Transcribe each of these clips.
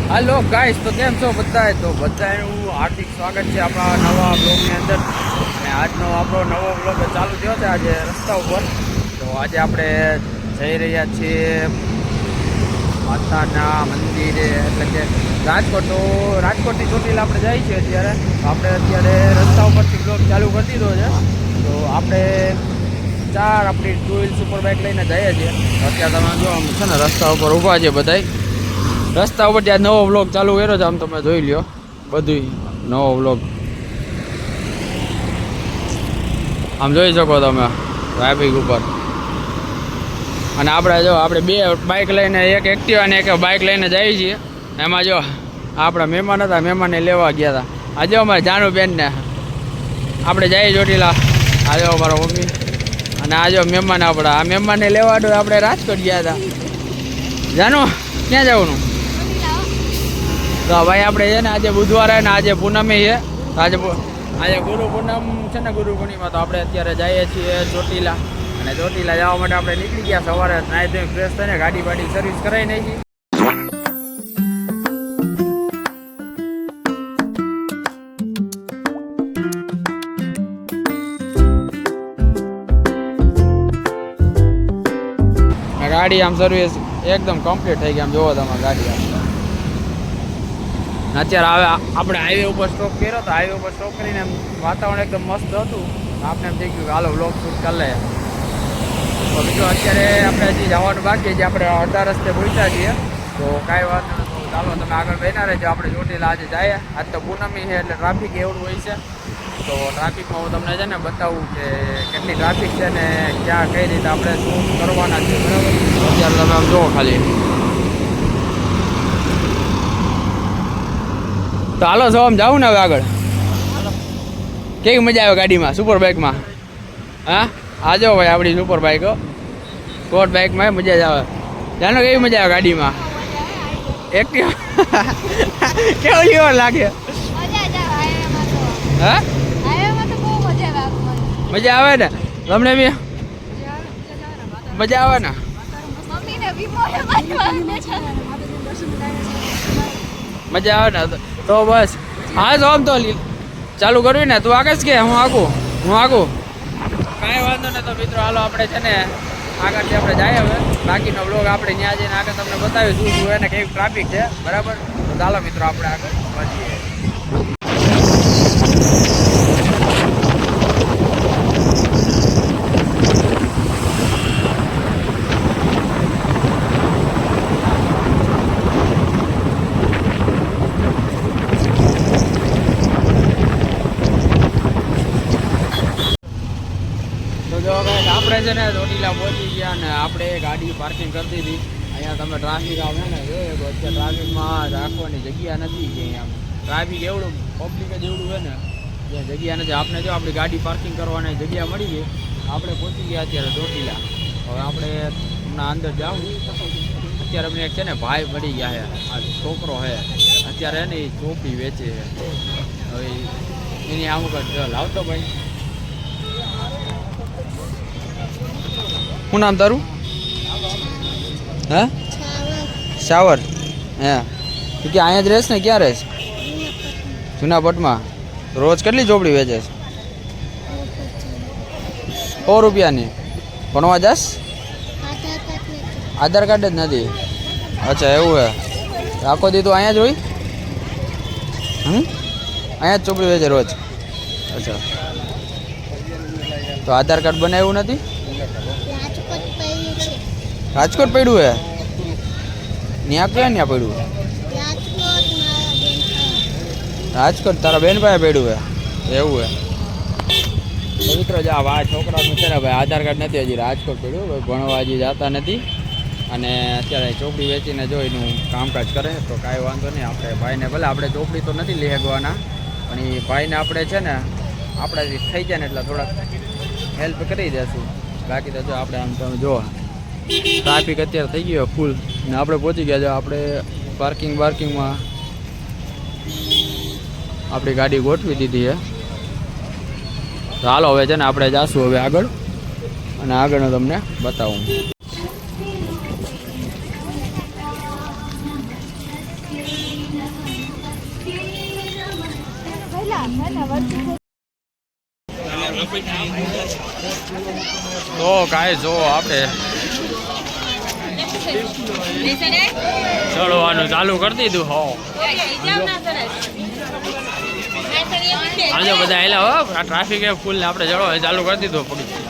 Hello guys, तो केम छो बधाए? तो बधाएનું હાર્દિક સ્વાગત છે આપણા નવા બ્લોગની અંદર। અને આજનો આપણો નવો બ્લોગ ચાલુ થયો છે આજે રસ્તા ઉપર। તો આજે આપણે જઈ રહ્યા છીએ માતાના મંદિરે, એટલે કે રાજકોટ। તો રાજકોટની ચોટીલા આપણે જઈએ છીએ અત્યારે। આપણે અત્યારે રસ્તા ઉપરથી બ્લોગ ચાલુ કરી દીધો છે। તો આપણે આપણી 2 વ્હીલ સુપર બાઇક લઈને જઈએ છીએ। અત્યારે તમે જો છે ને રસ્તા ઉપર ઊભા છે બધાય। રસ્તા ઉપર ત્યાં નવો વ્લોગ ચાલુ કર્યો છે, આમ તમે જોઈ લ્યો બધું નવો વ્લોગ આમ જોઈ શકો તમે ટ્રાફિક ઉપર। અને આપણે જો આપણે 2 બાઇક લઈને, એક એક્ટિવા અને એક બાઇક લઈને જઈએ છીએ। એમાં જો આપણા મહેમાન હતા, મહેમાનને લેવા ગયા હતા। આજે અમારે જાનુબેનને આપણે જઈએ ચોટીલા। આજે અમારા મમ્મી અને આજે મહેમાન આપણા આ મહેમાનને લેવાનું આપણે રાજકોટ ગયા હતા। જાનુ ક્યાં જવાનું? તો ભાઈ આપણે છે ને આજે બુધવારે ને આજે પૂનમી છે। આજે ગુરુ પૂનમ છે ને, ગુરુ પૂર્ણિમા। તો આપણે અત્યારે જઈએ છીએ ચોટીલા। અને ચોટીલા જવા માટે આપણે નીકળી ગયા સવારે, નાહી ધોઈને ફ્રેશ થઈને ગાડી બાડી સર્વિસ કરાવી નાખી। ગાડી આમ સર્વિસ એકદમ કમ્પ્લીટ થઈ ગઈ, આમ જોવો તમે ગાડી આમ। અત્યારે આપણે હાઈવે ઉપર સ્ટોપ કર્યો તો હાઈવે ઉપર સ્ટોપ કરીને વાતાવરણ એકદમ મસ્ત હતું। આપણે એમ થઈ ગયું કે હાલો વ્લોગ શૂટ કરી લે। તો બીજું અત્યારે આપણે હજી જવાનું બાકી છે, આપણે અડધા રસ્તે પહોંચ્યા છીએ। તો કાંઈ વાત નથી, ચાલો તમે આગળ બેઠા રહેજો। આપણે ચોટીલા આજે જઈએ। આજ તો પૂનમી છે એટલે ટ્રાફિક એવડું હોય છે। તો ટ્રાફિકમાં હું તમને છે ને બતાવું કે કેટલી ટ્રાફિક છે ને ક્યાં કઈ રીતે આપણે શું કરવાના છે, બરાબર? અત્યારે તમે આમ જુઓ ખાલી। તો હાલો સૌ આમ જાઉં ને હવે આગળ। કેવી મજા આવે ગાડીમાં, સુપર બાઇકમાં? હા આ જાઓ ભાઈ આપણી સુપર બાઇકો સ્પોર્ટ બાઇકમાં મજા જ આવે। જાનો કેવી મજા આવે ગાડીમાં? એક્ટિવ કેવું લીવર લાગે? હા મજા આવે ને તમને બી? મજા આવે ને? મજા આવે ને? તો બસ હા તો આમ તો ચાલુ કરવી ને? તું આગળ કે હું આગું? કાંઈ વાંધો ને। તો મિત્રો હાલો આપણે છે ને આગળથી આપણે જઈએ હવે। બાકીનો બ્લોગ આપણે ત્યાં જઈને આગળ તમને બતાવીશું શું એને કેવી ટ્રાફિક છે, બરાબર? તો ચાલો મિત્રો આપણે આગળ વધીએ। આપણે છે ને ચોટીલા પહોંચી ગયા ને આપણે ગાડી પાર્કિંગ કરી દીધી। અહીંયા તમે ટ્રાફિક આવે ને જોઈએ તો અત્યારે ટ્રાફિકમાં રાખવાની જગ્યા નથી કે અહીંયા ટ્રાફિક એવડું પબ્લિક જ એવડું છે ને જ્યાં જગ્યા નથી। આપણે જો આપણી ગાડી પાર્કિંગ કરવાની જગ્યા મળી ગઈ। આપણે પહોંચી ગયા અત્યારે ચોટીલા। હવે આપણે હમણાં અંદર જાઉં। અત્યારે અમને એક છે ને ભાઈ મળી ગયા છે, આ છોકરો છે અત્યારે ને એ ચોપડી વેચે છે। હવે એની અમુક લાવતો ભાઈ। શું નામ તારું? હે શાવર? હે તું કે અહીંયા જ રહેશ ને? ક્યાં રહેશ? જૂનાપટમાં? રોજ કેટલી ચોપડી વેચે છે? 100 રૂપિયાની? ભણવા જાસ? આધાર કાર્ડ જ નથી? અચ્છા એવું હે? આખો દી તું અહીંયા જ હોય? અહીંયા જ ચોપડી વેચે રોજ? અચ્છા, તો આધાર કાર્ડ બનાવ્યું નથી? રાજકોટ પડ્યું હે? ત્યાં ક્યાં પડ્યું? રાજકોટ તારા બેન પાસે પડ્યું હે? એવું હે? મિત્રો જા આ છોકરાનું છે ને ભાઈ આધાર કાર્ડ નથી, હજી રાજકોટ પડ્યું ભાઈ, ભણવા હજી જતા નથી। અને અત્યારે ચોપડી વેચીને જો એનું કામકાજ કરે તો કાંઈ વાંધો નહીં। આપણે ભાઈને ભલે આપણે ચોપડી તો નથી લઈ શકવાના, પણ એ ભાઈને આપણે છે ને આપણાથી થઈ જાય ને એટલે થોડાક હેલ્પ કરી દેશું। બાકી તો જો આપણે આમ તમે જો ટ્રાફિક અત્યારે થઈ ગયો ફૂલ ને આપણે પહોંચી ગયા છે। આપણે પાર્કિંગમાં આપણી ગાડી ગોઠવી દીધી છે। તો હાલો હવે છે ને આપણે જાશું હવે આગળ અને આગળનો તમને બતાવું। તો કાંઈ જો આપણે ચડવાનું ચાલુ કરી દીધું હો આજે બધા આવેલા હો આ ટ્રાફિક એ ફૂલ ને આપણે ચડવા ચાલુ કરી દીધું પડી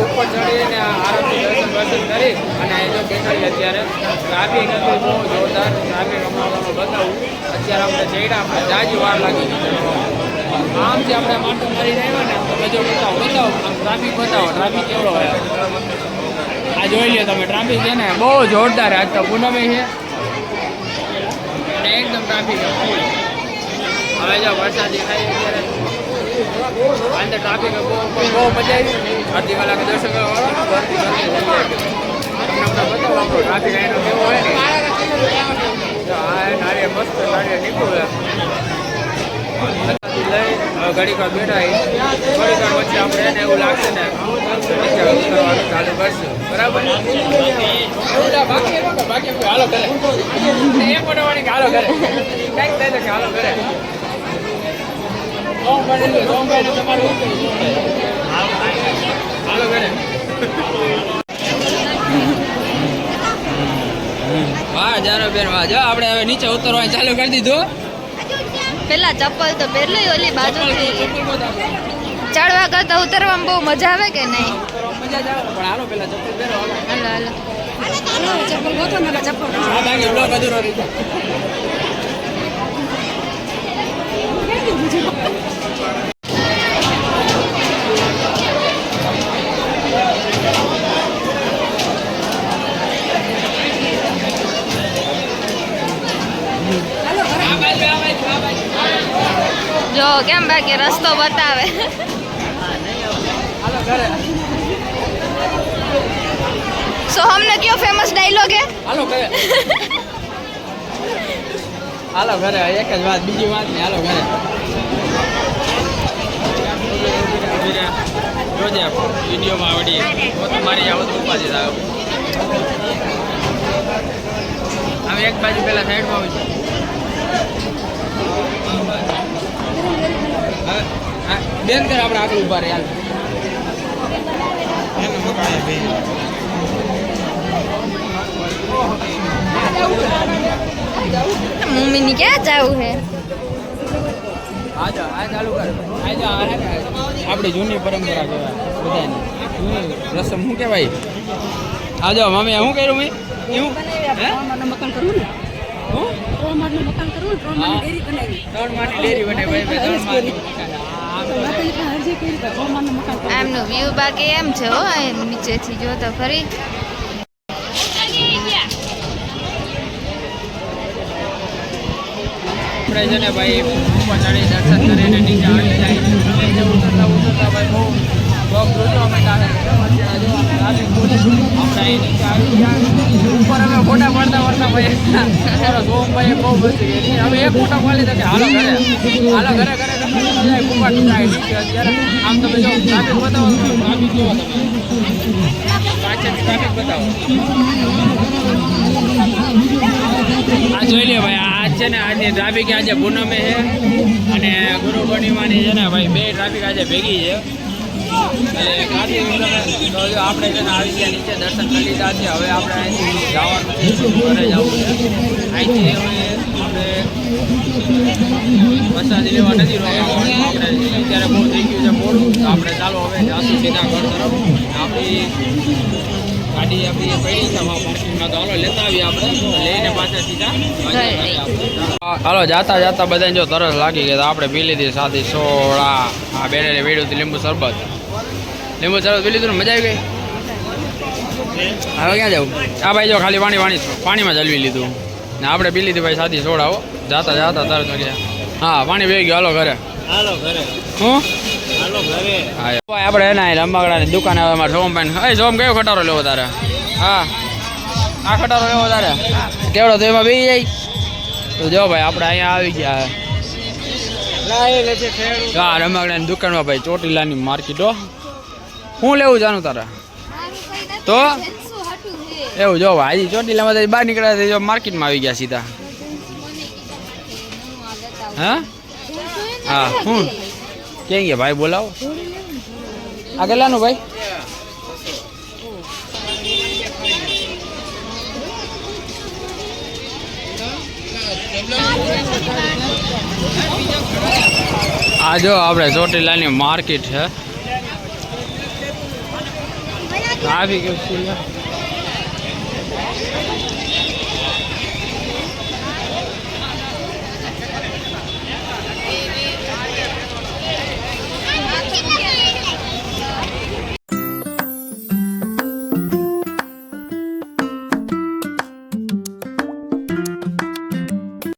ઉપર ચડીને આરતી દર્શન કરી અને જો બેઠાડી અત્યારે ટ્રાફિક હતું બહુ જોરદાર ટ્રાફિક હમણાં બતાવું અત્યારે આપણે ચડ્યા આપણે જાજી વાર લાગી ગઈ આમથી આપણે માટું મારી આવ્યા ને તો બધું બતાવો આમ ટ્રાફિક બતાવો ટ્રાફિક કેવડો હોય આ જોઈ લો તમે ટ્રાફિક છે ને બહુ જોરદાર આજ તો પૂનમે છે અને એકદમ ટ્રાફિક હવે જો વરસાદી થાય અત્યારે અંદર ટ્રાફિક બહુ મજા આવી અડધી કલાકે દર્શન કરવા બતાવો આપણો ટ્રાફિક એનો કેવો હોય ને નારિયેળ મસ્ત નારિયેળ નીકળ્યું લઈ ઘડીક વાર બેઠા ઘડીક વાર વચ્ચે આપણે એને એવું લાગશે ને કરવાનું ચાલુ કરશું બરાબર બાકી હાલો કરે એક મોટાવાની હાલો કરે કંઈક થાય તો કે હાલો કરે હાલો કરે વાહ જાનો બેન વાહ જો આપણે હવે નીચે ઉતરવાનું ચાલુ કરી દીધું પેલા ચપ્પલ તો પહેરલી ઓલી બાજુથી ચડવા કરતા ઉતરવામાં બહુ મજા આવે કે નહીં મજા જ આવે પણ હાલો પેલા ચપ્પલ પહેરો હાલો ચપ્પલ ગોતો ને ચપ્પલ હા બાકી બ્લોક અધૂરો રહી જાય જો કેમ બાકી રસ્તો બતાવે સો हमने क्यों फेमस डायलॉग है હાલો ઘરે હાલો ઘરે એક જ વાત બીજી વાત નહીં હાલો ઘરે જોજે વિડીયોમાં આવડી તો તમારી આવો તો ઉપાધિ થાય હવે એક બાજુ પેલા સાઈડમાં આવી બેન કર આપણે આગળ ઉભા રહે હાલ मम्मी ने क्या जाऊ है આજા આ ચાલુ કર આજા આપણી જૂની પરંપરા કહેવાય બધાની જૂની રસમ શું કહેવાય આજો મમ્મી શું કર્યું મેં એવું મકાન કરવું ને હું 3 માળનું મકાન કરવું 3 માળની ડેરી બનાવી 3 માળની ડેરી બને ભાઈ 3 માળની એમનું વ્યૂ બાકી એમ છે હો નીચેથી જો તો ખરી આપણે છે ને ભાઈ ઉપર ચડી દર્શન કરીને નીચે આવી જાય નીચે ઉતરતા ભાઈ બહુ બ્લોક જોજો અમે આપણે અહીં નીચે આવી ગયા ઉપર અમે ફોટા પડતા ભાઈ સોમભાઈ બહુ બસી ગઈ હવે એક ફોટો પાડી દે કે હાલો ઘરે ઉપર નીચે અત્યારે આમ તમે જો ટ્રાફિક બતાવો ટ્રાફિક જોવો તમે પાછળથી ટ્રાફિક બતાવો આ જોઈ લે ભાઈ આજ છે ને આજે ટ્રાફિક આજે પૂનમે છે અને ગુરુ પૂર્ણિમાની છે ને ભાઈ બે ટ્રાફિક આજે ભેગી છે એટલે આપણે છે ને આવી ગયા નીચે દર્શન કરી લીધા છે હવે આપણે અહીંથી જવાનું છે ઘરે જવું છે અહીંથી હવે આપણે પ્રસાદી લેવા નથી રોકાવાનું આપણે અત્યારે બહુ થઈ ગયું છે મોડું તો આપણે ચાલો હવે જાશું સીધા ઘર તરફ આપણી ગાડી આપણી પડી છે પાર્કિંગમાં તો હાલો લેતા આવીએ આપણે લઈને પાછા સીધા હાલો જાતા બધાને જો તરસ લાગી ગઈ તો આપણે પી લીધી સાદી સોડા આ બેને વેડ્યું હતું લીંબુ શરબત પી લીધું મજા આવી ગઈ હવે ક્યાં જવું આ ભાઈ જો ખાલી પાણીમાં જલવી લીધું ને આપણે પી લીધી ભાઈ સાદી સોડા હો જાતા તરત ગયા હા પાણી પી ગયું હાલો ઘરે હું હા આપણે એના રમકડાની દુકાન આવે અમારે સોમ પાન સોમ કયો ખટારો લેવો તારે હા આ ખટારો લેવો તારે કેવડો તો એમાં બેસી જાય તો જો ભાઈ આપણે અહીંયા આવી ગયા હા રમકડાની દુકાનમાં ભાઈ ચોટીલાની માર્કેટ હો શું લેવું જાણું તારે તો એવું જો ભાઈ ચોટીલામાં બહાર નીકળ્યા જો માર્કેટમાં આવી ગયા સીધા હા હા હું ક્યાં ગયા ભાઈ બોલાવો આ કેટલાનું ભાઈ આ જો આપણે ચોટીલાની માર્કેટ છે આવી ગયું